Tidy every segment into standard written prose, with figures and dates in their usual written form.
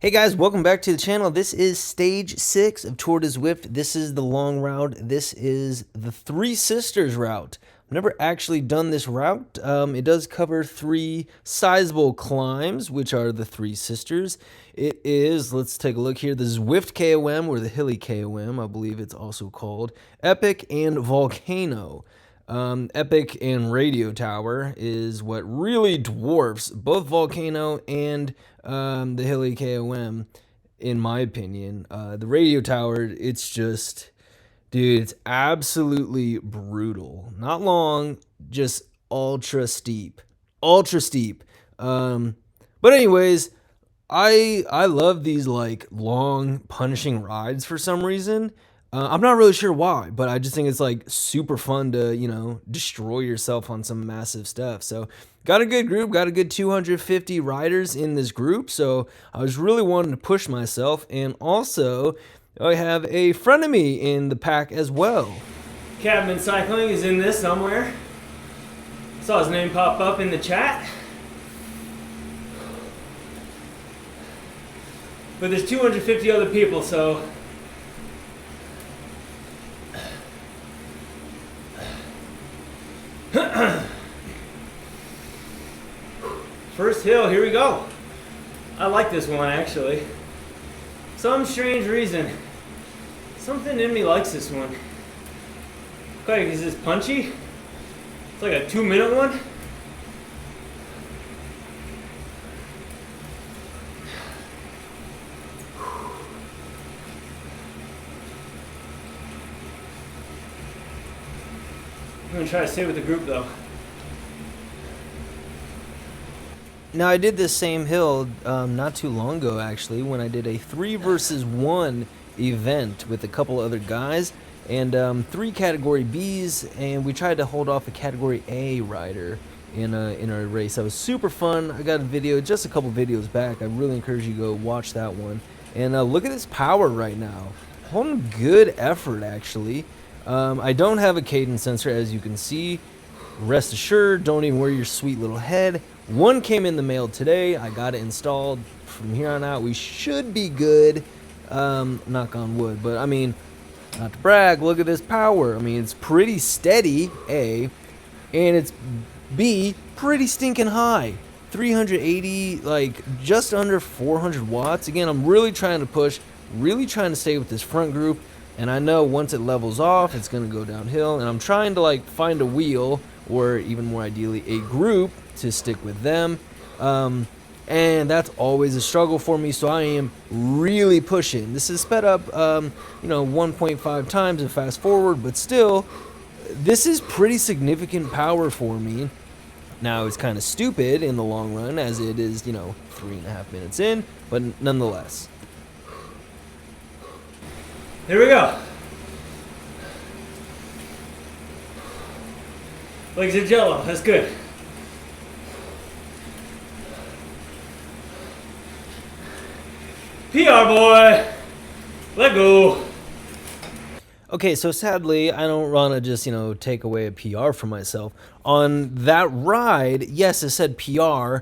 Hey guys, welcome back to the channel. This is stage 6 of Tour de Zwift. This is the long route. This is the Three Sisters route. I've never actually done this route. It does cover 3 sizable climbs, which are the Three Sisters. It is, let's take a look here, the Zwift KOM, or the Hilly KOM, I believe it's also called, Epic and Volcano. Epic and Radio Tower is what really dwarfs both Volcano and the Hilly KOM, in my opinion. The Radio Tower, it's just, dude, it's absolutely brutal. Not long, just ultra steep. Ultra steep. But anyways, I love these like long punishing rides for some reason. I'm not really sure why, but I just think it's like super fun to, destroy yourself on some massive stuff. So got a good group, got a good 250 riders in this group. So I was really wanting to push myself. And also I have a frenemy in the pack as well. Cabman Cycling is in this somewhere. Saw his name pop up in the chat. But there's 250 other people, so first hill, here we go. I like this one actually. Some strange reason. Something in me likes this one. Okay, is this punchy? It's like a 2-minute one. I'm gonna try to stay with the group though. Now I did this same hill not too long ago actually, when I did a 3 versus 1 event with a couple other guys and 3 category Bs, and we tried to hold off a category A rider in a race. That was super fun. I got a video just a couple videos back. I really encourage you to go watch that one. And look at this power right now. Holding good effort actually. I don't have a cadence sensor, as you can see. Rest assured, don't even worry your sweet little head. One came in the mail today. I got it installed. From here on out, we should be good. Knock on wood. But, I mean, not to brag, look at this power. I mean, it's pretty steady, A. And it's, B, pretty stinking high. 380, like, just under 400 watts. Again, I'm really trying to push, really trying to stay with this front group. And I know once it levels off, it's going to go downhill. And I'm trying to like find a wheel, or even more ideally, a group to stick with them. And that's always a struggle for me. So I am really pushing. This is sped up, 1.5 times and fast forward. But still, this is pretty significant power for me. Now, it's kind of stupid in the long run, as it is, 3.5 minutes in. But nonetheless. Here we go. Legs are jello, that's good. PR boy, let go. Okay, so sadly, I don't want to just, take away a PR for myself. On that ride, yes, it said PR.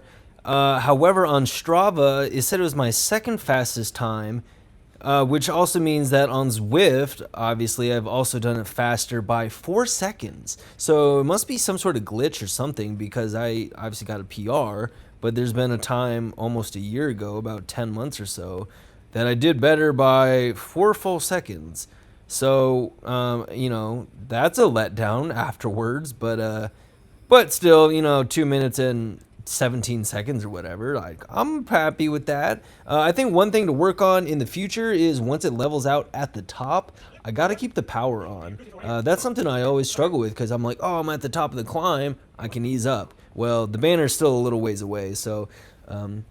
However, on Strava, it said it was my second fastest time. Which also means that on Zwift, obviously, I've also done it faster by 4 seconds. So it must be some sort of glitch or something, because I obviously got a PR, but there's been a time almost a year ago, about 10 months or so, that I did better by 4 full seconds. So, that's a letdown afterwards, but still, 2 minutes and 17 seconds or whatever, like, I'm happy with that. I think one thing to work on in the future is once it levels out at the top, I gotta keep the power on. That's something I always struggle with, because I'm like, oh, I'm at the top of the climb, I can ease up. Well, the banner's still a little ways away, so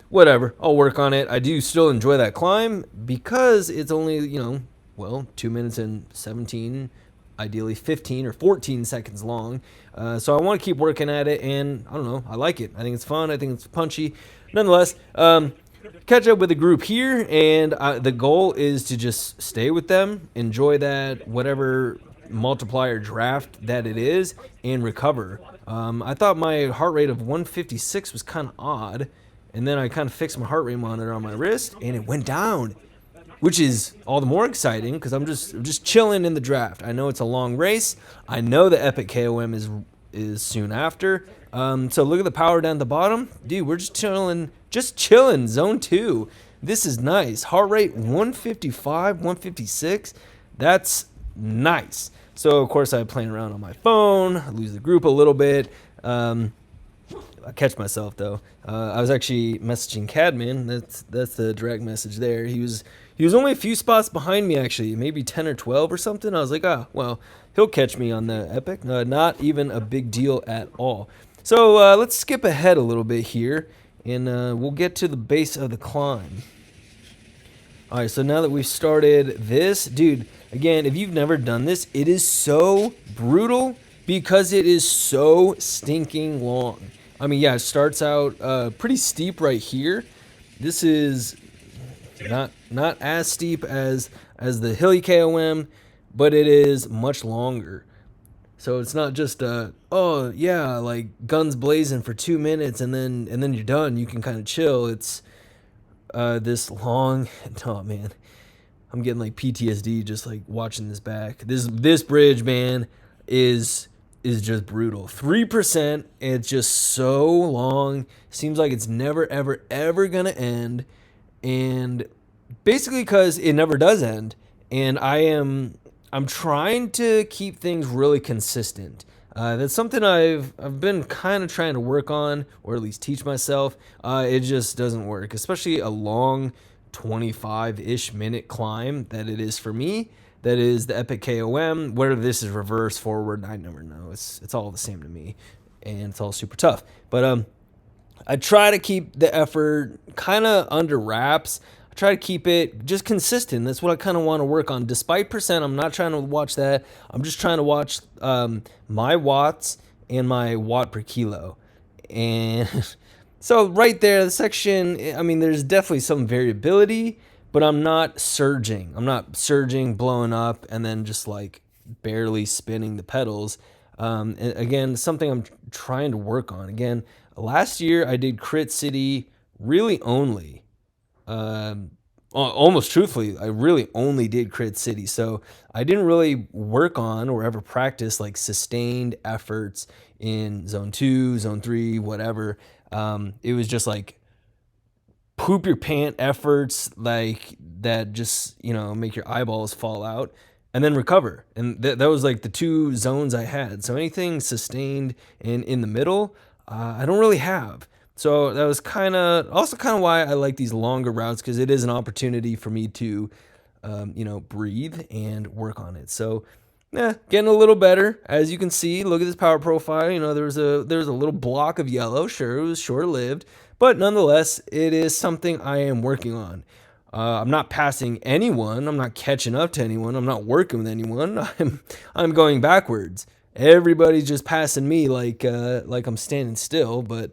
whatever, I'll work on it. I do still enjoy that climb because it's only, 2 minutes and 17, ideally 15 or 14 seconds long. So I want to keep working at it, and I don't know, I like it. I think it's fun. I think it's punchy. Nonetheless, catch up with the group here, and the goal is to just stay with them, enjoy that, whatever multiplier draft that it is, and recover. I thought my heart rate of 156 was kind of odd, And then I kind of fixed my heart rate monitor on my wrist, and it went down, which is all the more exciting because I'm just chilling in the draft. I know it's a long race. I know the epic KOM is soon after. So look at the power down at the bottom, dude. We're just chilling. Zone 2. This is nice. Heart rate 155, 156. That's nice. So of course I playing around on my phone. I lose the group a little bit. I catch myself though. I was actually messaging Cadman. That's the direct message there. He was only a few spots behind me actually, maybe 10 or 12 or something. I was like, well, he'll catch me on the epic. Not even a big deal at all. So let's skip ahead a little bit here, and we'll get to the base of the climb. All right, so now that we've started this, dude, again, if you've never done this, it is so brutal because it is so stinking long. I mean, yeah, it starts out pretty steep right here. This is not as steep as the hilly KOM, but it is much longer. So it's not just oh yeah, like guns blazing for 2 minutes and then you're done. You can kind of chill. It's this long. Oh man, I'm getting like PTSD just like watching this back. This bridge, man, is just brutal. 3%. It's just so long. Seems like it's never ever gonna end, and basically because it never does end. And I'm trying to keep things really consistent. That's something I've been kind of trying to work on, or at least teach myself. It just doesn't work, especially a long 25-ish minute climb that it is for me. That is the epic KOM. Whether this is reverse, forward, I never know. It's all the same to me, and it's all super tough. But I try to keep the effort kind of under wraps. I try to keep it just consistent. That's what I kind of want to work on. Despite percent, I'm not trying to watch that. I'm just trying to watch my watts and my watt per kilo. And so right there, the section, I mean, there's definitely some variability, but I'm not surging. I'm not surging, blowing up, and then just like barely spinning the pedals. And again, something I'm trying to work on. Again, last year I did Crit City really only. Almost truthfully, I really only did Crit City. So I didn't really work on or ever practice like sustained efforts in zone 2, zone 3, whatever. It was just like poop your pant efforts like that, just, make your eyeballs fall out and then recover. And that was like the two zones I had. So anything sustained and in the middle, I don't really have. So that was also kind of why I like these longer routes, because it is an opportunity for me to, breathe and work on it. So, getting a little better. As you can see, look at this power profile. There's a little block of yellow. Sure, it was short-lived, but nonetheless, it is something I am working on. I'm not passing anyone. I'm not catching up to anyone. I'm not working with anyone. I'm going backwards. Everybody's just passing me like I'm standing still, but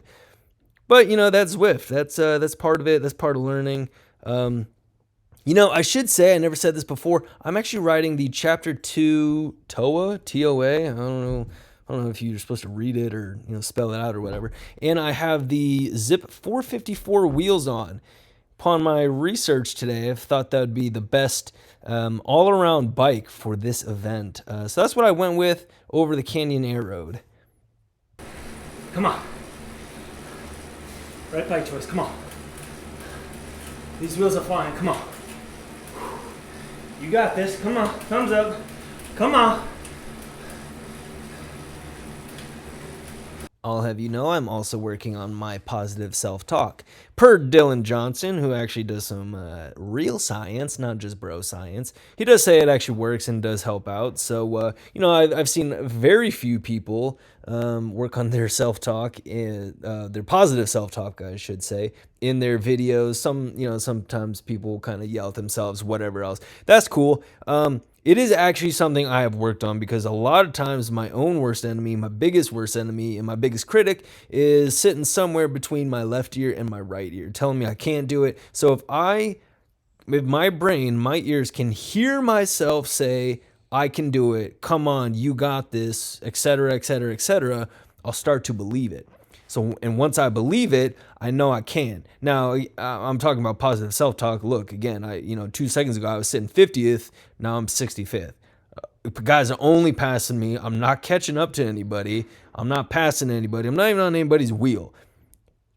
that's Zwift. That's part of it. That's part of learning. I should say, I never said this before, I'm actually riding the Chapter 2 TOA, T-O-A. I don't know if you're supposed to read it or spell it out or whatever. And I have the Zip 454 wheels on. Upon my research today, I thought that would be the best all-around bike for this event. So that's what I went with over the Canyon Air Road. Come on. Right bike choice, come on. These wheels are flying, come on. You got this, come on, thumbs up, come on. I'll have you know I'm also working on my positive self-talk. Per Dylan Johnson, who actually does some real science, not just bro science. He does say it actually works and does help out. So, I've seen very few people work on their self-talk, their positive self-talk, I should say, in their videos. Sometimes people kind of yell at themselves, whatever else. That's cool. It is actually something I have worked on, because a lot of times my own worst enemy, my biggest worst enemy, and my biggest critic is sitting somewhere between my left ear and my right ear, telling me I can't do it. So if my brain, my ears can hear myself say, I can do it, come on, you got this, etc., etc., etc., I'll start to believe it. So, and once I believe it, I know I can. Now, I'm talking about positive self-talk. Look, again, 2 seconds ago I was sitting 50th. Now I'm 65th. Guys are only passing me. I'm not catching up to anybody. I'm not passing anybody. I'm not even on anybody's wheel.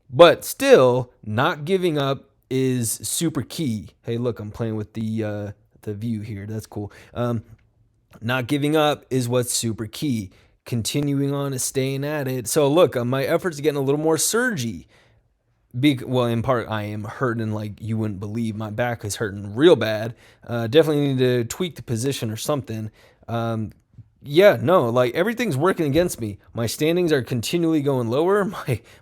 But still, not giving up is super key. Hey, look, I'm playing with the view here. That's cool. Not giving up is what's super key. Continuing on and staying at it. So look, my efforts are getting a little more surgy. Well, in part, I am hurting like you wouldn't believe. My back is hurting real bad. Definitely need to tweak the position or something. Like everything's working against me. My standings are continually going lower.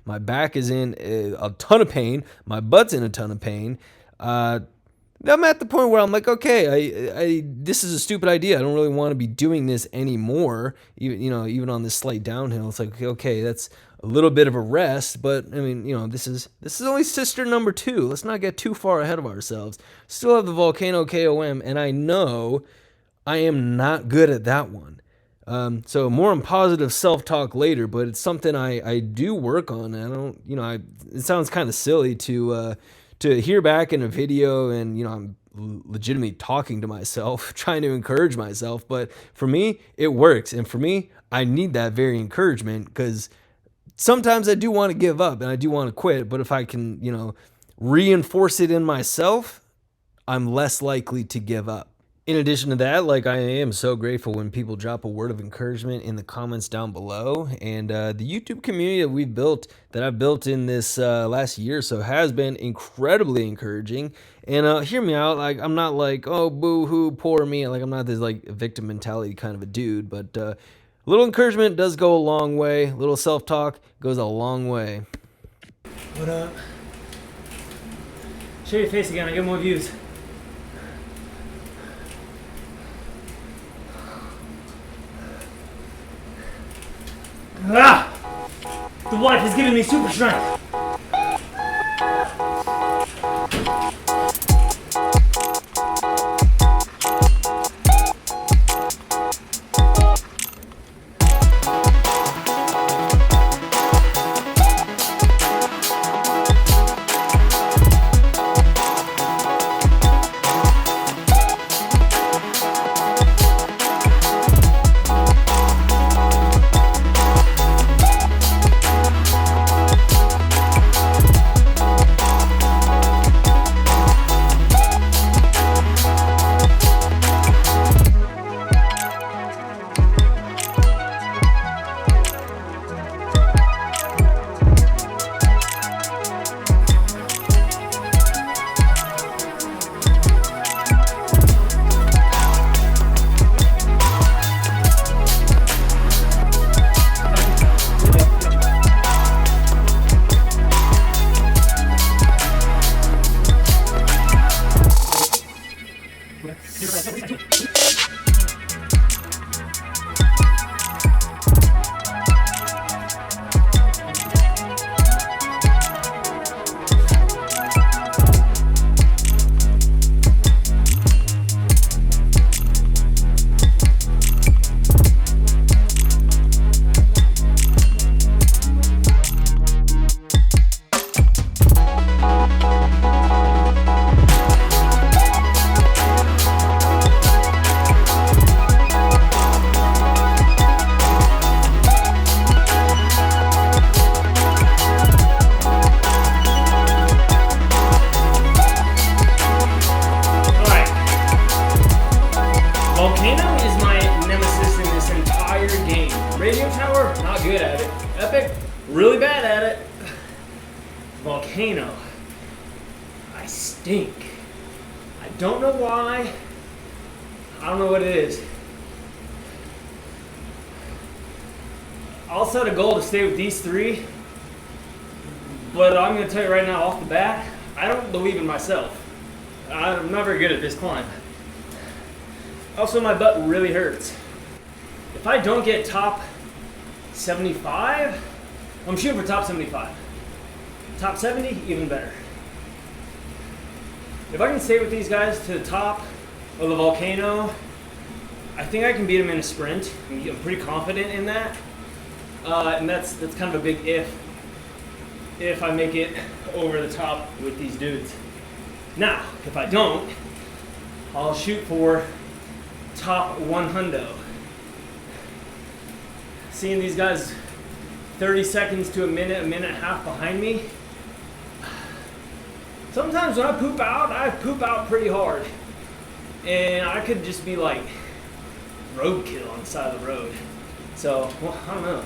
My back is in a ton of pain. My butt's in a ton of pain. I'm at the point where I'm like, okay, I this is a stupid idea. I don't really want to be doing this anymore. Even on this slight downhill, it's like, okay, that's a little bit of a rest. But I mean, this is only sister number 2. Let's not get too far ahead of ourselves. Still have the Volcano KOM, and I know I am not good at that one. So more on positive self-talk later, but it's something I do work on. I don't, it sounds kind of silly to hear back in a video and, I'm legitimately talking to myself, trying to encourage myself. But for me, it works. And for me, I need that very encouragement because sometimes I do want to give up and I do want to quit. But if I can, reinforce it in myself, I'm less likely to give up. In addition to that, like I am so grateful when people drop a word of encouragement in the comments down below. And the YouTube community that I've built in this last year or so has been incredibly encouraging. And hear me out, like I'm not like, oh, boo-hoo, poor me. Like I'm not this like victim mentality kind of a dude, but a little encouragement does go a long way. A little self-talk goes a long way. What up? Show your face again, I get more views. Ah! The wife is giving me super strength. Volcano is my nemesis in this entire game. Radio Tower, not good at it. Epic, really bad at it. Volcano, I stink. I don't know why. I don't know what it is. I'll set a goal to stay with these 3, but I'm going to tell you right now off the bat, I don't believe in myself. I'm not very good at this climb. Also, my butt really hurts. If I don't get top 75, I'm shooting for top 75. Top 70, even better. If I can stay with these guys to the top of the Volcano, I think I can beat them in a sprint. I'm pretty confident in that. And that's kind of a big if. if I make it over the top with these dudes. Now, if I don't, I'll shoot for top 100. Seeing these guys 30 seconds to a minute and a half behind me, sometimes when I poop out pretty hard. And I could just be like roadkill on the side of the road. So, well, I don't know.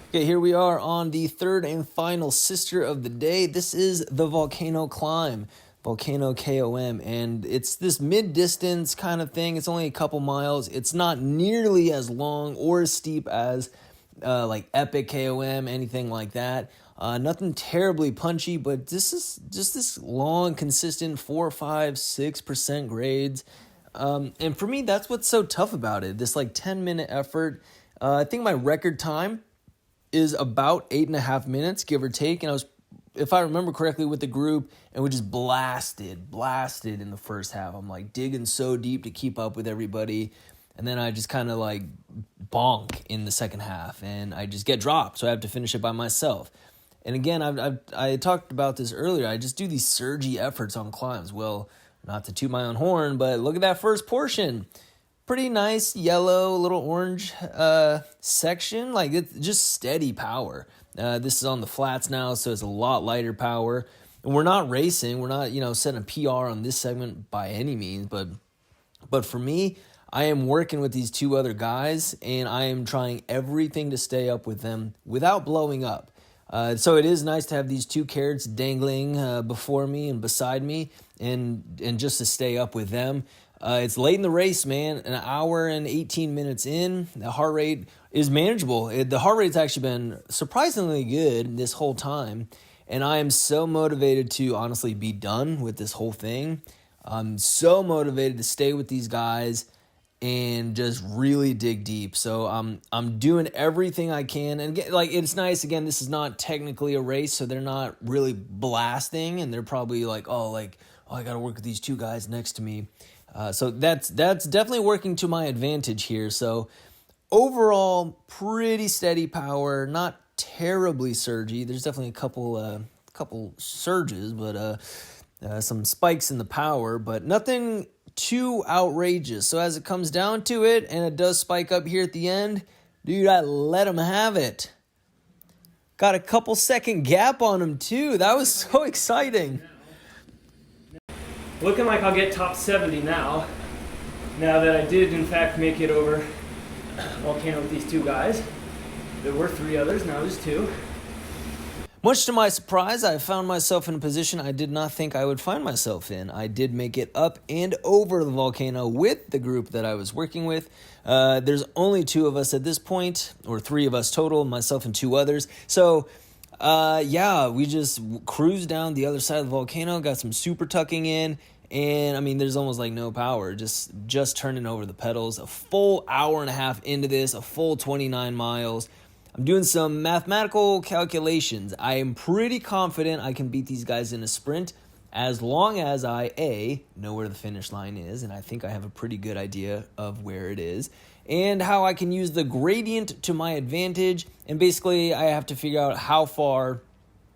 Okay, here we are on the third and final sister of the day. This is the Volcano Climb, Volcano KOM, and it's this mid-distance kind of thing. It's only a couple miles. It's not nearly as long or as steep as like Epic KOM, anything like that. Nothing terribly punchy, but this is just this long, consistent 4, 5, 6% grades. And for me, that's what's so tough about it. This like 10-minute effort. I think my record time is about 8.5 minutes, give or take. And I was, if I remember correctly, with the group, and we just blasted in the first half. I'm like digging so deep to keep up with everybody. And then I just kind of like bonk in the second half, and I just get dropped. So I have to finish it by myself. And again, I talked about this earlier. I just do these surgy efforts on climbs. Well, not to toot my own horn, but look at that first portion. Pretty nice yellow, little orange section. Like, it's just steady power. This is on the flats now, so it's a lot lighter power. And we're not racing. We're not, setting a PR on this segment by any means. But for me, I am working with these two other guys, and I am trying everything to stay up with them without blowing up. So it is nice to have these two carrots dangling before me and beside me, and just to stay up with them. It's late in the race, man. An hour and 18 minutes in. The heart rate is manageable. The heart rate's actually been surprisingly good this whole time, and I am so motivated to honestly be done with this whole thing. I'm so motivated to stay with these guys and just really dig deep. So I'm doing everything I can. And again, like, it's nice, again, this is not technically a race, so they're not really blasting, and they're probably like, I got to work with these two guys next to me. So that's definitely working to my advantage here. So overall, pretty steady power, not terribly surgy. There's definitely a couple surges, but some spikes in the power, but nothing too outrageous. So as it comes down to it, and it does spike up here at the end, dude, I let him have it. Got a couple second gap on him too. That was so exciting. Looking like I'll get top 70 now that I did in fact make it over Volcano with these two guys. There were 3 others, now there's 2. Much to my surprise, I found myself in a position I did not think I would find myself in. I did make it up and over the volcano with the group that I was working with. There's only 2 of us at this point, or 3 of us total, myself and 2 others. So, we just cruised down the other side of the volcano, got some super tucking in, and I mean, there's almost like no power, just turning over the pedals. A full hour and a half into this, a full 29 miles. I'm doing some mathematical calculations. I am pretty confident I can beat these guys in a sprint as long as I, know where the finish line is, and I think I have a pretty good idea of where it is, and how I can use the gradient to my advantage, and basically I have to figure out how far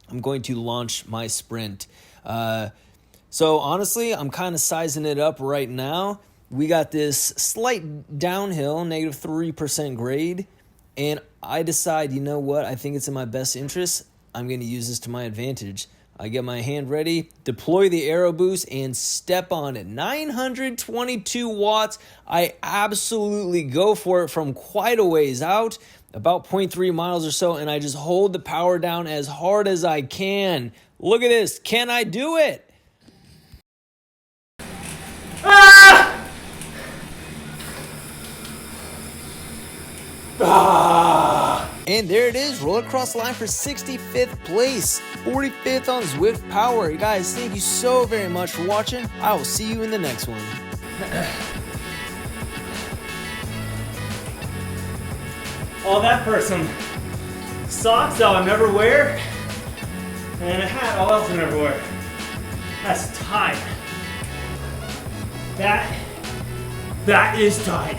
I'm going to launch my sprint. So honestly, I'm kind of sizing it up right now. We got this slight downhill, negative 3% grade, and I decide, you know what, I think it's in my best interest. I'm going to use this to my advantage. I get my hand ready, deploy the aero boost, and step on it. 922 watts. I absolutely go for it from quite a ways out, about 0.3 miles or so, and I just hold the power down as hard as I can. Look at this. Can I do it? And there it is, roll across the line for 65th place, 45th on Zwift Power. You guys, thank you so very much for watching. I will see you in the next one. All that for some socks that I'll never wear, and a hat I'll also never wear. That's tight. That is tight.